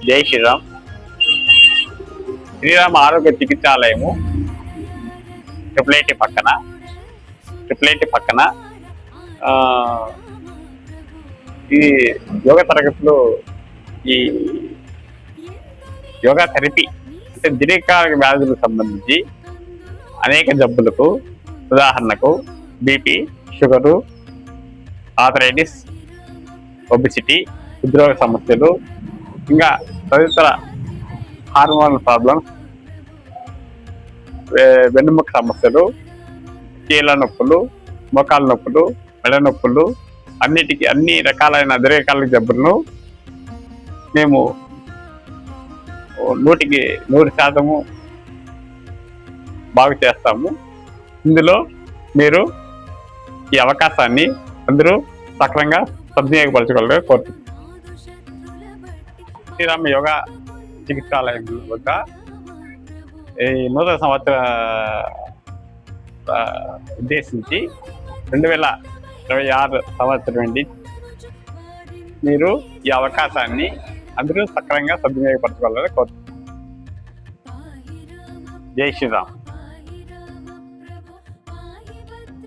జై శ్రీరామ్. శ్రీరామ్ ఆరోగ్య చికిత్సాలయము triple IT పక్కన ఈ యోగా తరగతులు, ఈ యోగా థెరపీ అంటే దీర్ఘకాలిక వ్యాధులకు సంబంధించి అనేక జబ్బులకు, ఉదాహరణకు బీపీ, షుగరు, ఆర్థరైటిస్, ఒబిసిటీ, హృద్రోగ సమస్యలు, ఇంకా తదితర హార్మోనల్ ప్రాబ్లమ్స్, వెన్నుముక సమస్యలు, కీళ్ళ నొప్పులు, మోకాళ్ళ నొప్పులు, మెడ నొప్పులు, అన్ని రకాలైన దీర్ఘకాలిక జబ్బులను మేము 100% బాగు చేస్తాము. ఇందులో మీరు ఈ అవకాశాన్ని అందరూ సక్రమంగా సద్వినియోగపరచుకోవాలని కోరుతున్నాను. శ్రీరామ్ యోగా చికిత్సాలయం వద్ద ఈ నూతన సంవత్సర ఉద్దేశించి 2026 సంవత్సరం నుండి మీరు ఈ అవకాశాన్ని అందరూ సక్రమంగా సద్వినియోగపరచుకోవాలని కోరుతున్నాను. జై శ్రీరామ్.